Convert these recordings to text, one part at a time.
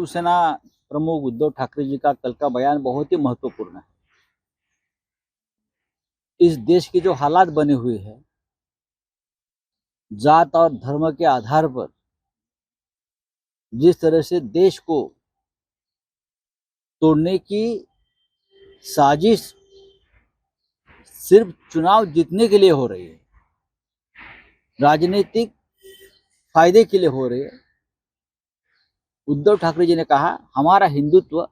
शिवसेना प्रमुख उद्धव ठाकरे जी का कल का बयान बहुत ही महत्वपूर्ण है। इस देश की जो हालात बने हुए हैं, जात और धर्म के आधार पर जिस तरह से देश को तोड़ने की साजिश सिर्फ चुनाव जीतने के लिए हो रही है, राजनीतिक फायदे के लिए हो रही है। उद्धव ठाकरे जी ने कहा, हमारा हिंदुत्व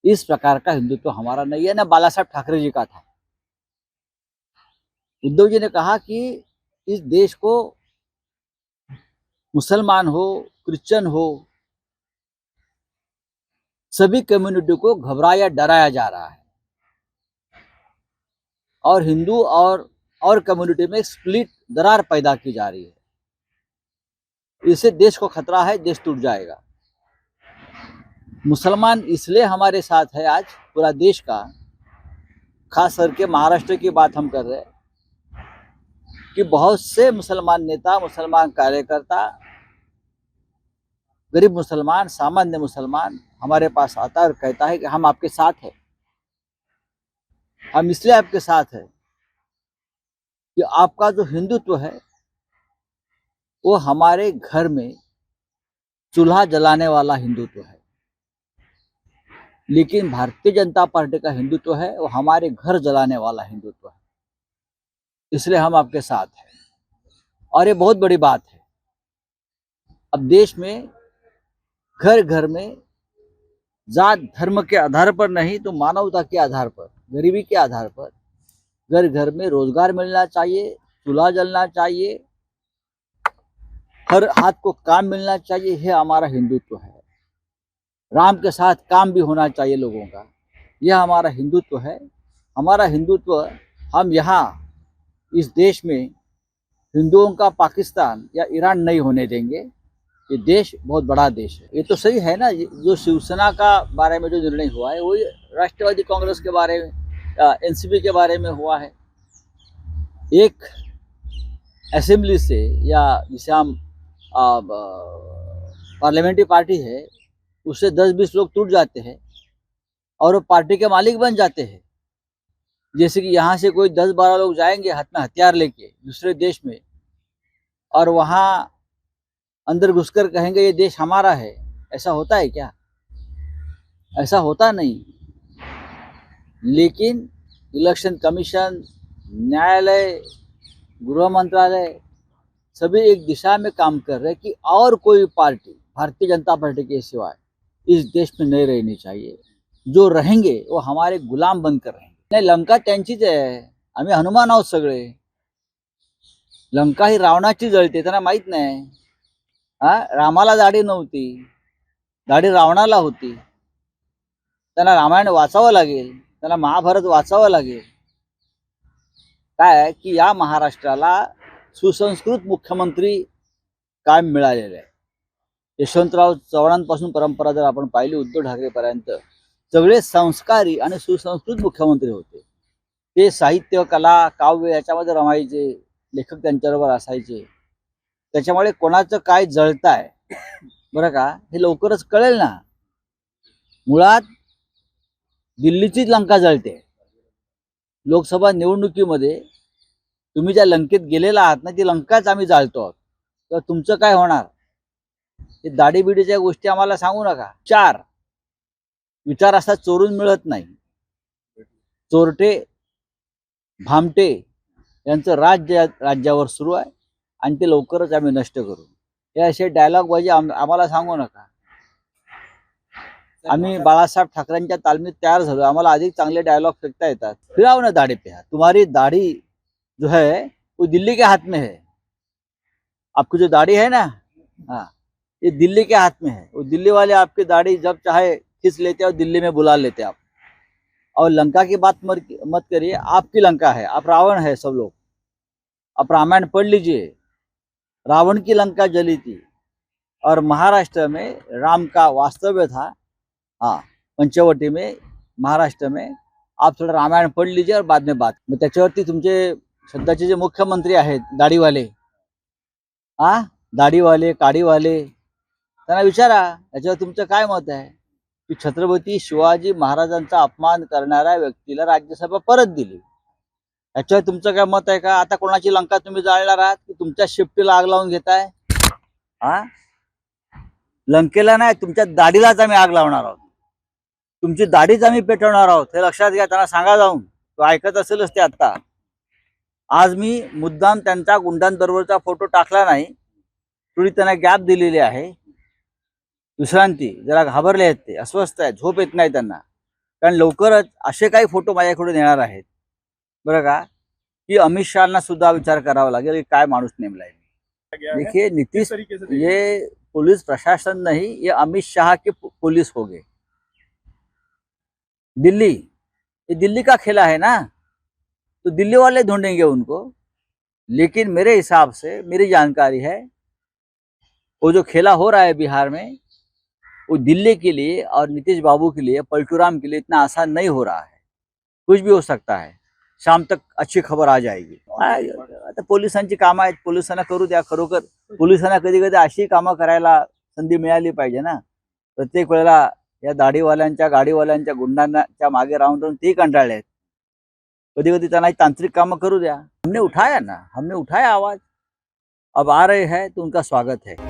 इस प्रकार का हिंदुत्व हमारा नहीं है, ना बाला साहब ठाकरे जी का था। उद्धव जी ने कहा कि इस देश को मुसलमान हो, क्रिश्चियन हो, सभी कम्युनिटी को घबराया डराया जा रहा है और हिंदू और कम्युनिटी में स्प्लिट दरार पैदा की जा रही है। इससे देश को खतरा है, देश टूट जाएगा। मुसलमान इसलिए हमारे साथ है आज पूरा देश का, खास करके महाराष्ट्र की बात हम कर रहे हैं कि बहुत से मुसलमान नेता, मुसलमान कार्यकर्ता, गरीब मुसलमान, सामान्य मुसलमान हमारे पास आता है और कहता है कि हम आपके साथ हैं। हम इसलिए आपके साथ हैं कि आपका जो हिंदुत्व है वो हमारे घर में चूल्हा जलाने वाला हिंदुत्व है, लेकिन भारतीय जनता पार्टी का हिंदुत्व है वो हमारे घर जलाने वाला हिंदुत्व है। इसलिए हम आपके साथ हैं और ये बहुत बड़ी बात है। अब देश में घर घर में जात धर्म के आधार पर नहीं तो मानवता के आधार पर, गरीबी के आधार पर घर घर में रोजगार मिलना चाहिए, चूल्हा जलना चाहिए, हर हाथ को काम मिलना चाहिए। यह हमारा हिंदुत्व है। राम के साथ काम भी होना चाहिए लोगों का, यह हमारा हिंदुत्व है। हमारा हिंदुत्व हम यहाँ इस देश में हिंदुओं का पाकिस्तान या ईरान नहीं होने देंगे। ये देश बहुत बड़ा देश है। ये तो सही है ना, जो शिवसेना का बारे में जो निर्णय हुआ है वही राष्ट्रवादी कांग्रेस के बारे में, एनसीपी के बारे में हुआ है। एक असेंबली से या जिसे हम पार्लियामेंट्री पार्टी है उससे 10-20 लोग टूट जाते हैं और वो पार्टी के मालिक बन जाते हैं। जैसे कि यहाँ से कोई 10-12 लोग जाएंगे हाथ में हथियार लेके दूसरे देश में और वहाँ अंदर घुसकर कहेंगे ये देश हमारा है। ऐसा होता है क्या? ऐसा होता नहीं। लेकिन इलेक्शन कमीशन, न्यायालय, गृह मंत्रालय सभी एक दिशा में काम कर रहे हैं कि और कोई पार्टी भारतीय जनता पार्टी के सिवाय इस देश में नहीं रहनी चाहिए। जो रहेंगे वो हमारे गुलाम बनकर रहेंगे। नाही, लंका त्यांचीच आहे, आम्ही हनुमान आहोत सगळे। लंका ही रावणाची जळते, त्यांना माहित नाही। रामाला दाढी नव्हती, दाढी रावणाला होती। त्यांना रामायण वाचावं लागेल, त्यांना महाभारत वाचावं लागेल। काय की या महाराष्ट्राला सुसंस्कृत मुख्यमंत्री कायम मिळालेले आहे। यशवंतराव चव्हाणांपासून परंपरा जर आपण पाहिली उद्धव ठाकरेपर्यंत सगळे संस्कारी आणि सुसंस्कृत मुख्यमंत्री होते। ते साहित्य, कला, काव्य याच्यामध्ये रमायचे, लेखक त्यांच्याबरोबर असायचे। त्याच्यामुळे कोणाचं काय जळताय बरं का हे लवकरच कळेल ना। मुळात दिल्लीचीच लंका जळते। लोकसभा निवडणुकीमध्ये तुम्ही ज्या लंकेत गेलेला आहात ना ती लंकाच आम्ही जाळतो आहोत। तर तुमचं काय होणार? हे दाढी बिडीच्या गोष्टी आम्हाला सांगू नका। विचार असा चोरून मिळत नाही। चोरटे, भामटे यांचं राज्य राज्यावर सुरू आहे आणि ते लवकरच आम्ही नष्ट करू। हे असे डायलॉग बाजी आम्हाला सांगू नका। आम्ही बाळासाहेब ठाकरेंच्या तालमीत तयार झालो, आम्हाला अधिक चांगले डायलॉग फेकता येतात। फिराओ ना दाढ़ी पे हाथ, तुम्हारी दाढ़ी जो है वो दिल्ली के हाथ में है। आपकी जो दाढ़ी है ना, हाँ, ये दिल्ली के हाथ में है। वो दिल्ली वाले आपकी दाढ़ी जब चाहे खींच लेते हैं और दिल्ली में बुला लेते हैं आप। और लंका की बात मत करिए, आपकी लंका है, आप रावण है सब लोग। आप रामायण पढ़ लीजिए, रावण की लंका जली थी और महाराष्ट्र में राम का वास्तव्य था। हाँ, पंचवटी में, महाराष्ट्र में। आप थोड़ा रामायण पढ़ लीजिए और बाद में बात। मग त्याच्यावरती तुमचे सध्याचे जे मुख्यमंत्री आहेत दाढीवाले, दाढीवाले, काडीवाले, त्यांना विचारा याच्यावर तुमचं काय मत आहे की छत्रपती शिवाजी महाराजांचा अपमान करणाऱ्या व्यक्तीला राज्यसभा परत दिली, याच्यावर तुमचं काय मत आहे का? आता कोणाची लंका तुम्ही जाळणार आहात की तुमच्या शिफ्टीला आग लावून घेताय? हा, लंकेला नाही, तुमच्या दाढीलाच आम्ही आग लावणार आहोत, तुमची दाढीच आम्ही पेटवणार आहोत, हे लक्षात घ्या. त्यांना सांगा जाऊन, तो ऐकत असेलच ते. आता आज मी मुद्दाम त्यांचा गुंडांबरोबरचा फोटो टाकला नाही, थोडी त्यांना गॅप दिलेली आहे. विश्रांती, जरा घाबरले आहेत ते, अस्वस्थ आहेत, झोप येत नाही त्यांना, कारण लवकरच असे काही फोटो माझ्याकडून येणार आहेत बरं का, की अमित शहाना सुद्धा विचार करावा लागेल की काय माणूस नेमलाय. देखिए नीतीश, ये पुलिस प्रशासन नहीं, ये अमित शाह के पुलिस हो गए. दिल्ली, ये दिल्ली का खेला है ना, तो दिल्ली वाले ढूंढेंगे उनको. लेकिन मेरे हिसाब से, मेरी जानकारी है, वो जो खेला हो रहा है बिहार में, वो दिल्ली के लिए और नीतीश बाबू के लिए, पलटूराम के लिए इतना आसान नहीं हो रहा है. कुछ भी हो सकता है, शाम तक अच्छी खबर आ जाएगी. आता पोलिसांची कामं आहेत, पोलिसांना करू द्या. खरोखर पोलिसांना कधी कधी अशी कामं करायला संधी मिळाली पाहिजे ना. प्रत्येक वेळेला या दाढीवाल्यांच्या, गाडीवाल्यांच्या, गुंडांच्या मागे राहून राहून ते कंटाळले आहेत. कधी कधी त्यांना तांत्रिक कामं करू द्या. हमने उठाया ना, हमने उठाया आवाज, अब आ रहे हैं तो उनका स्वागत है.